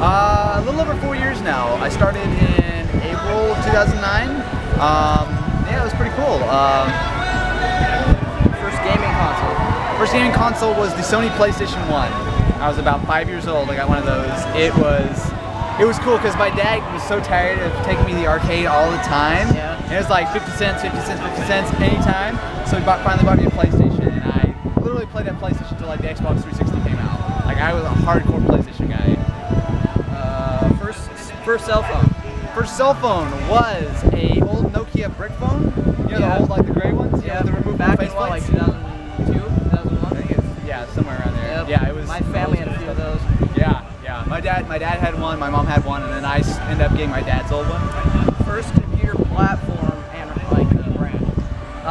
A little over 4 years now. I started in April of 2009. Yeah, it was pretty cool. First gaming console? First gaming console was the Sony PlayStation 1. I was about 5 years old. I got one of those. It was cool because my dad was so tired of taking me to the arcade all the time. Yeah. And it was like 50 cents, 50 cents, 50 cents anytime. So he finally bought me a PlayStation, and I literally played that PlayStation until like the Xbox 360 came out. Like I was a hardcore PlayStation guy. First cell phone? First cell phone was a old Nokia brick phone. You know, the old, like the gray ones? Yeah, the removable back in face what, like plates? 2002, 2001? I think it's, yeah, somewhere around there. Yep. Yeah, it was. My family had a few of those. Yeah, yeah. My dad had one, my mom had one, and then I ended up getting my dad's old one. First computer platform and like brand?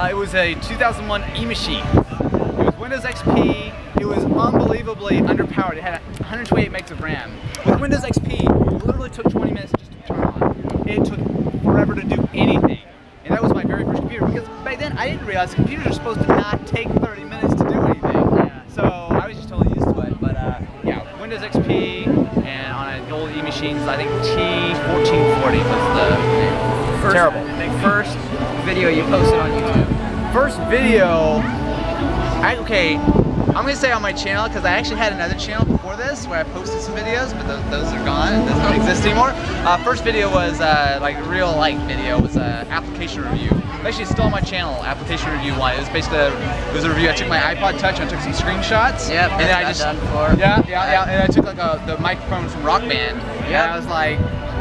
It was a 2001 E-Machine. It was Windows XP. It was unbelievably underpowered. It had 128 megs of RAM. With Windows XP, it literally took 20 minutes just to turn on. It took forever to do anything. And that was my very first computer, because back then I didn't realize computers are supposed to not take 30 minutes to do anything. Yeah. So I was just totally used to it. But yeah, Windows XP, and on an old E-Machines, I think T1440 was the name. Terrible. First video you posted on YouTube? First video, okay, I'm gonna say on my channel, because I actually had another channel before this where I posted some videos, but those are gone. It doesn't exist anymore. First video was like a real video. It was an application review. I actually stole my channel, application review one. It was basically it was a review. I took my iPod Touch, I took some screenshots. Yep, and then I just done before. Yeah, and I took like the microphone from Rock Band. Yep. And I was like,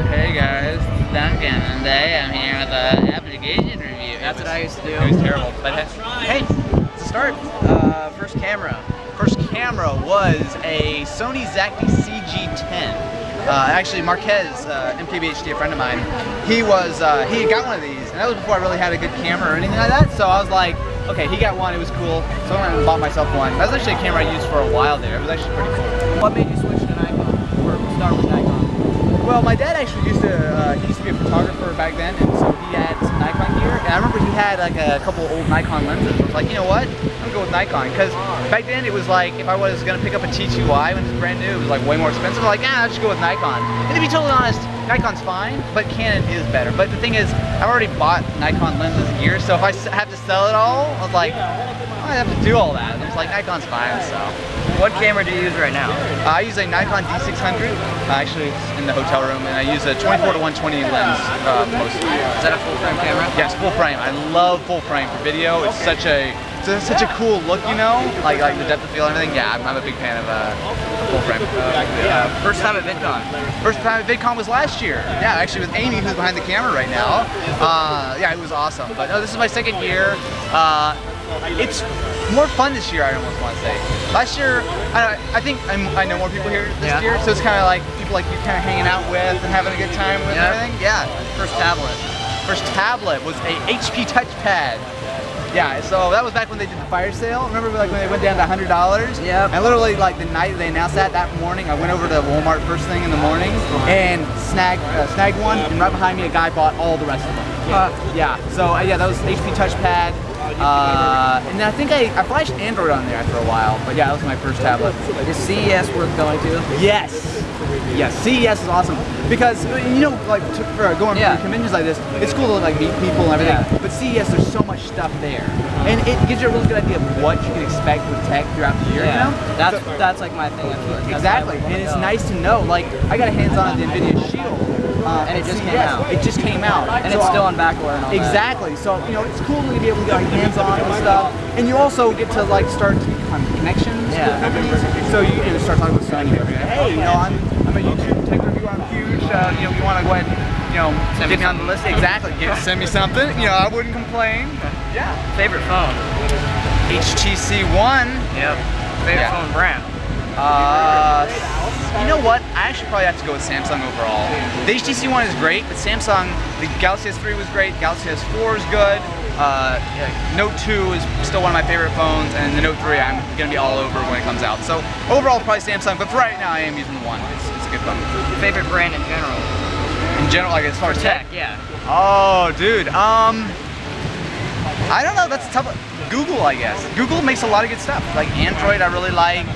hey guys, Duncan, and today I'm here with an application review. That's what I used to do. It was terrible, but hey, it's a start. First camera? First camera was a Sony Zacti CG10. Actually, Marquez, MKBHD, a friend of mine, he had got one of these, and that was before I really had a good camera or anything like that. So I was like, okay, he got one, it was cool. So I went and bought myself one. That was actually a camera I used for a while there. It was actually pretty cool. What made you switch to Nikon, or start with Nikon? Well, my dad actually used to be a photographer back then, and so he had some Nikon gear. And I remember he had like a couple old Nikon lenses. I was like, you know what? I'm gonna go with Nikon, because back then it was like if I was gonna pick up a T2i when it was brand new, it was like way more expensive. I'm like, I'll just go with Nikon. And to be totally honest, Nikon's fine, but Canon is better. But the thing is, I've already bought Nikon lenses gear, so if I have to sell it all, I was like, I have to do all that. And I was like, Nikon's fine, so. What camera do you use right now? I use a Nikon D600. Actually, it's in the hotel room, and I use a 24 to 120 lens mostly. Is that a full frame camera? Yes, full frame. I love full frame for video. It's such a cool look, you know, like the depth of field and everything. Yeah, I'm a big fan of full frame. First time at VidCon? First time at VidCon was last year. Yeah, actually with Amy, who's behind the camera right now. Yeah, it was awesome. But no, this is my second year. It's more fun this year, I almost want to say. Last year, I think I know more people here this year, so it's kind of like people like you kind of hanging out with and having a good time with everything. Yeah. First tablet? First tablet was a HP touchpad. Yeah, so that was back when they did the fire sale. Remember like when they went down to $100? Yeah. And literally like the night they announced that morning, I went over to Walmart first thing in the morning and snagged one, and right behind me a guy bought all the rest of them. Yeah, so yeah, that was HP touchpad. And then I think I flashed Android on there after a while, but yeah, that was my first tablet. Is CES worth going to? Yes. Yeah, CES is awesome because you know, like for going to conventions like this, it's cool to like meet people and everything. Yeah. But CES, there's so much stuff there, and it gives you a really good idea of what you can expect with tech throughout the year. Yeah. You know, that's like my thing. Exactly, and it's nice to know. Like I got a hands-on at the NVIDIA Shield. And it just came out. It just came out. And so, it's still on backorder and all exactly. that. So, you know, it's cool to be able to get like, hands-on and stuff. And you also get to like start to become connections with companies. So you can start talking with Sony. Hey, you know, I'm a YouTube tech reviewer. I'm huge. You know, you want to go ahead and, you know, get me on the list. Exactly. Send me something. You know, I wouldn't complain. Yeah. Favorite phone? HTC One. Yep. Favorite phone brand? You know what? I actually probably have to go with Samsung overall. The HTC One is great, but Samsung, the Galaxy S3 was great, Galaxy S4 is good, Note 2 is still one of my favorite phones, and the Note 3 I'm going to be all over when it comes out. So overall probably Samsung, but for right now I am using the One. It's a good phone. Favorite brand in general? In general, like as far as tech? Yeah. Oh, dude. I don't know. That's a tough. Google, I guess. Google makes a lot of good stuff. Like Android, I really like.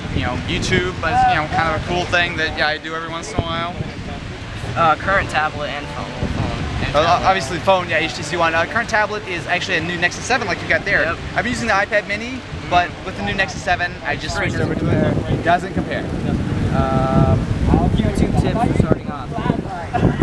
YouTube, but it's kind of a cool thing that I do every once in a while. Current tablet and phone. Obviously, phone, HTC One. Current tablet is actually a new Nexus 7, like you got there. Yep. I've been using the iPad Mini, but with the new Nexus 7, I just switched over to it. It doesn't compare. YouTube tips for starting off.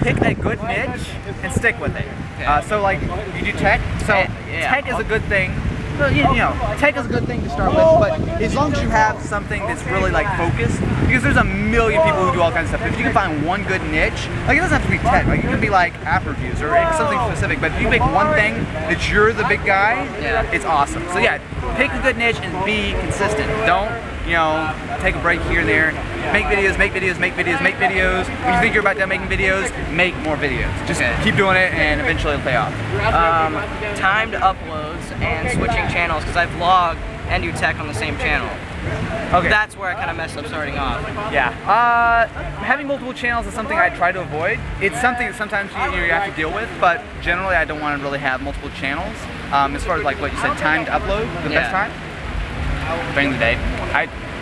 Pick a good niche and stick with it. Okay. So like you do tech. So Yeah. tech is a good thing. Well, tech is a good thing to start with, but as long as you have something that's really like focused, because there's a million people who do all kinds of stuff. If you can find one good niche, like it doesn't have to be tech, like it can be like app reviews or something specific, but if you make one thing that you're the big guy, it's awesome. So yeah, pick a good niche and be consistent. Don't, take a break here and there. Make videos, make videos, make videos, make videos. When you think you're about done making videos, make more videos. Just keep doing it and eventually it'll pay off. Timed uploads and switching channels, because I vlog and do tech on the same channel. Okay. That's where I kind of messed up starting off. Yeah. Having multiple channels is something I try to avoid. It's something that sometimes you have to deal with, but generally I don't want to really have multiple channels. As far as like what you said, timed upload, the best time during the day.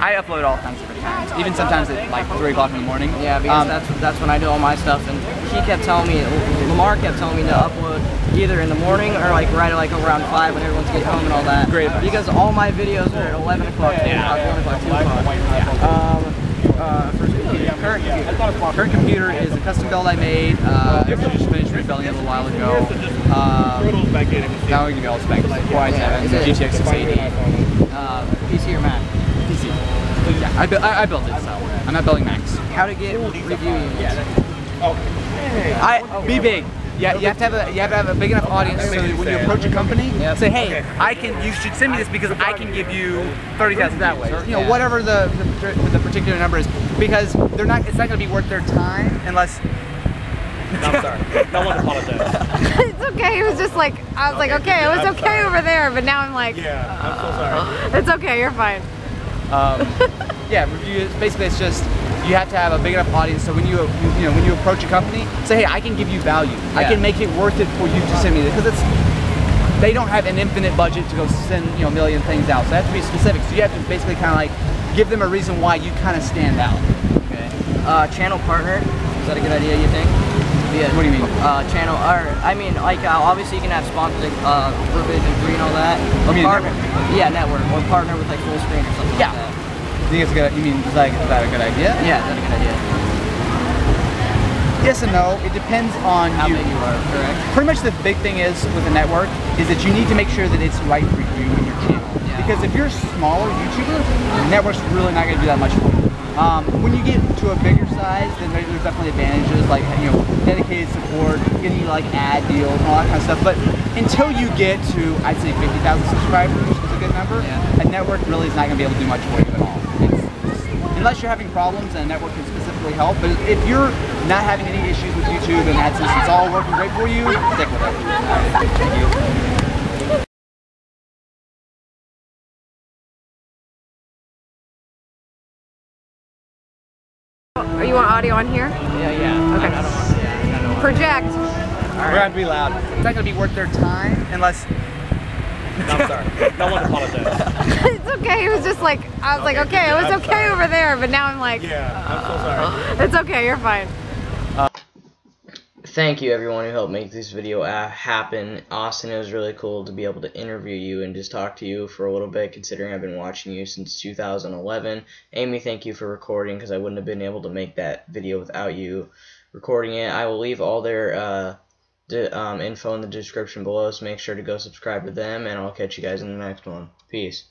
I upload all kinds of different times, even sometimes at like 3 o'clock in the morning. Yeah, because that's when I do all my stuff, and he kept telling me, Lamar kept telling me to upload either in the morning or like right like around 5 when everyone's getting home and all that. Great advice. Because all my videos are at 11 o'clock, 1 o'clock, 2 o'clock. Current computer is a custom build I made. I just finished rebuilding it a little while ago. Now we give you all the specs. Core i7, GTX 680. PC or Mac? PC. Yeah, I built it, so I'm not building Macs. How to get review units? Be big. Yeah, you have to have a big enough audience so that when you approach a company, say, hey, you should send me this because I can give you 30,000 that way, or whatever the particular number is, because it's not going to be worth their time unless. I'm sorry. No one apologize. It's okay. It was just like I was like, okay, it was okay over there, but now I'm like, Yeah, I'm so sorry. it's okay. You're fine. Yeah, reviews. Basically, it's just you have to have a big enough audience so when you approach a company, say, hey, I can give you value. I can make it worth it for you to send me this, because they don't have an infinite budget to go send a million things out. So they have to be specific. So you have to basically kind of like give them a reason why you kind of stand out. Okay. Channel partner. Is that a good idea? You think? Yeah. What do you mean? Channel, or I mean, like obviously you can have sponsored Revision 3 and all that. You mean partner, network? Yeah, network, or partner with like full screen or something like that. You think it's good? You mean is that a good idea? Yeah, that's a good idea. Yes and no. It depends on How big you are, correct? Pretty much the big thing is with a network is that you need to make sure that it's right for you and your channel. Yeah. Because if you're a smaller YouTuber, the network's really not going to do that much for you. When you get to a bigger size, then there's definitely advantages like dedicated support, getting like ad deals and all that kind of stuff. But until you get to, I'd say 50,000 subscribers is a good number. A network really is not going to be able to do much for you at all. Unless you're having problems, and a network can specifically help. But if you're not having any issues with YouTube and AdSense, it's all working great for you, stick with it. Thank you. Are you want audio on here? Yeah. Okay. Project. We're going to be loud. It's not going to be worth their time unless. I'm sorry. No one apologize. It's okay. It was just like I was like, okay, it was okay over there, but now I'm like, Yeah, I'm so sorry. it's okay. You're fine. Thank you everyone who helped make this video happen. Austin, it was really cool to be able to interview you and just talk to you for a little bit, considering I've been watching you since 2011. Amy, thank you for recording, because I wouldn't have been able to make that video without you recording it. I will leave all their info in the description below, so make sure to go subscribe to them, and I'll catch you guys in the next one. Peace.